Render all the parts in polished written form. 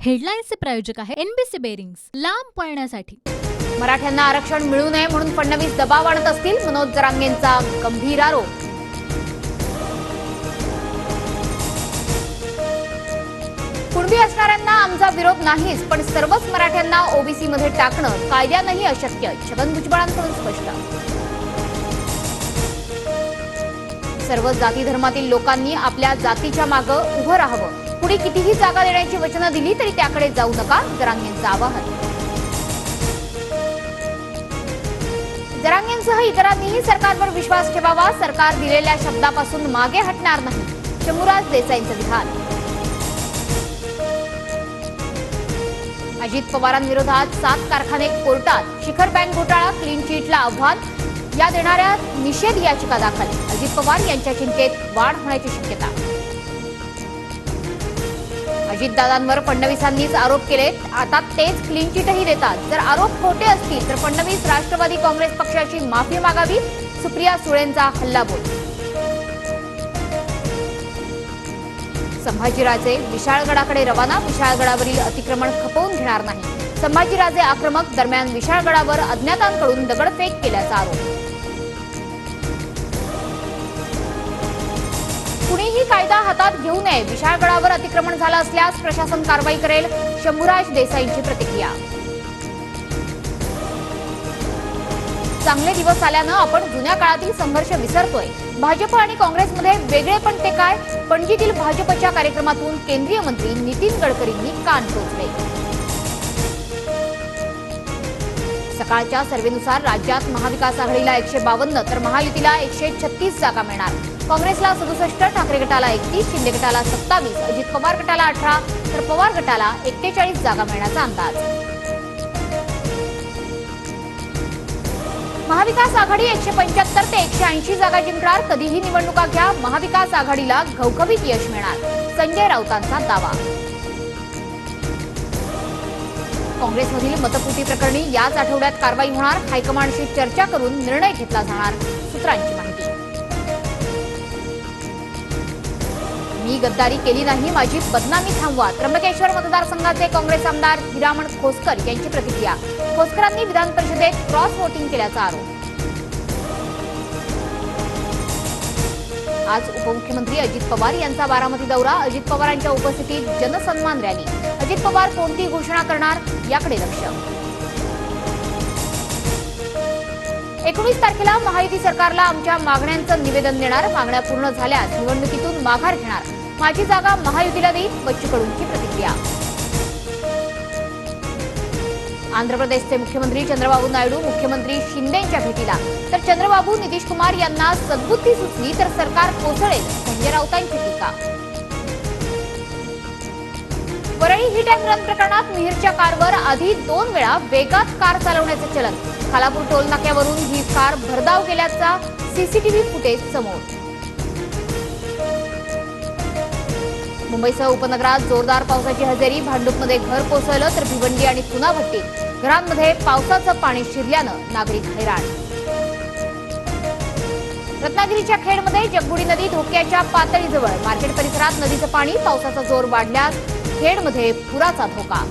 हेडलाईन्सचे प्रायोजक आहे NBC bearings, लांब पळण्यासाठी। मराठ्यांना आरक्षण मिळू नये म्हणून फडणवीस दबाव आणत असतील, मनोज जरांगेंचा गंभीर आरोप। कुणबी असणाऱ्यांना आमचा विरोध नाहीच, पण सर्वच मराठ्यांना ओबीसी मध्ये टाकणं कायद्यानेही अशक्य, छगन भुजबळांकडून स्पष्ट। सर्व जाती धर्मातील लोकांनी आपल्या जातीच्या मागे उभं राहावं, पुढे कितीही जागा देण्याची वचनं दिली तरी त्याकडे जाऊ नका, जरांगेंचं आवाहन। जरांगेंसह इतरांनीही सरकारवर विश्वास ठेवावा, सरकार दिलेल्या शब्दापासून मागे हटणार नाही, शंभूराज देसाईंचं विधान। अजित पवारांविरोधात 7 कारखाने कोर्टात, शिखर बँक घोटाळा क्लीन चिटला आव्हान, या देणाऱ्या निषेध याचिका दाखल, अजित पवार यांच्या चिंतेत वाढ होण्याची शक्यता। अजितदादांवर फडणवीसांनीच आरोप केलेत, आता तेच क्लीन चिटही देतात। जर आरोप खोटे असतील तर फडणवीस राष्ट्रवादी काँग्रेस पक्षाची माफी मागावी, सुप्रिया सुळेंचा हल्लाबोल। संभाजीराजे विशाळगडाकडे रवाना, विशाळगडावरील अतिक्रमण खपवून घेणार नाही, संभाजीराजे आक्रमक, दरम्यान विशाळगडावर अज्ञातांकडून दगडफेक केल्याचा आरोप। कुणीही कायदा हातात घेऊ नये, विशाळगडावर अतिक्रमण झालं असल्यास प्रशासन कारवाई करेल, शंभूराज देसाईंची प्रतिक्रिया। चांगले दिवस आल्यानं आपण जुन्या काळातील संघर्ष विसरतोय, भाजप आणि काँग्रेसमध्ये वेगळेपण ते काय, पणजीतील भाजपच्या कार्यक्रमातून केंद्रीय मंत्री नितीन गडकरींनी कान टोचले। सकाळच्या सर्व्हेनुसार राज्यात महाविकास आघाडीला 152 तर महायुतीला 136 जागा मिळणार, काँग्रेसला 67, ठाकरे गटाला 31, शिंदे गटाला 27, अजित पवार गटाला 18 तर पवार गटाला 41 जागा मिळण्याचा अंदाज। महाविकास आघाडी 175 ते 180 जागा जिंकणार, कधीही निवडणुका घ्या, महाविकास आघाडीला घवघवीत यश मिळणार, संजय राऊतांचा दावा। काँग्रेसमधील मतपुटी प्रकरणी याच आठवड्यात कारवाई होणार, हायकमांडशी चर्चा करून निर्णय घेतला जाणार, सूत्रांची माहिती। मी गद्दारी केली नाही, माझी बदनामी थांबवा, त्र्यंबकेश्वर मतदारसंघाचे काँग्रेस आमदार हिरामण खोसकर यांची प्रतिक्रिया, खोसकरांनी विधान परिषदेत क्रॉस व्होटिंग केल्याचा आरोप। आज उपमुख्यमंत्री अजित पवार यांचा बारामती दौरा, अजित पवारांच्या उपस्थितीत जनसन्मान रॅली, अजित पवार कोणती घोषणा करणार याकडे लक्ष। 19 तारखेला महायुती सरकारला आमच्या मागण्यांचं निवेदन देणार, मागण्या पूर्ण झाल्यास निवडणुकीतून माघार घेणार, माझी जागा महायुतीला देईल, बच्चू कडूंची प्रतिक्रिया। आंध्र प्रदेशचे मुख्यमंत्री चंद्रबाबू नायडू मुख्यमंत्री शिंदेंच्या भेटीला, तर चंद्रबाबू नितीश कुमार यांना सद्बुद्धी सुचली तर सरकार कोसळेल, संजय राऊतांची टीका। वरळी हिट अँड रन प्रकरणात मिहिरच्या कारवर आधी 2 वेळा वेगात कार चालवण्याचे चलन, खालापूर टोल नाक्यावरून ही कार भरधाव गेल्याचा सीसीटीव्ही फुटेज समोर। मुंबईसह उपनगरात जोरदार पावसाची हजेरी, भांडूपमध्ये घर कोसळलं तर भिवंडी आणि चुनाभट्टीत घरांमध्ये पावसाचं पाणी शिरल्यानं नागरिक हैराण। रत्नागिरीच्या खेडमध्ये जगबुडी नदी धोक्याच्या पातळीजवळ, मार्केट परिसरात नदीचं पाणी, पावसाचा जोर वाढल्यास खेडमध्ये पुराचा धोका।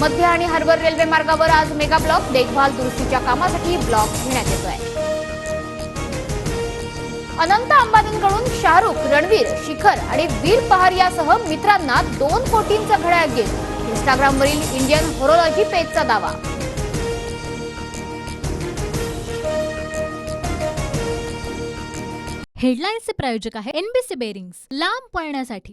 मध्य आणि हार्बर रेल्वे मार्गावर आज मेगा ब्लॉक, देखभाल दुरुस्तीच्या कामासाठी ब्लॉक घेण्यात येतोय। अनंत अंबानींकडून शाहरुख, रणवीर, शिखर आणि वीर पहार यासह मित्रांना 2 कोटींचा घड्याळ गिफ्ट, इंस्टाग्रामवरील इंडियन होरोलॉजी पेजचा दावा। हेडलाईन्सचे प्रायोजक आहे एनबीसी बेरिंग्स, लांब पळण्यासाठी।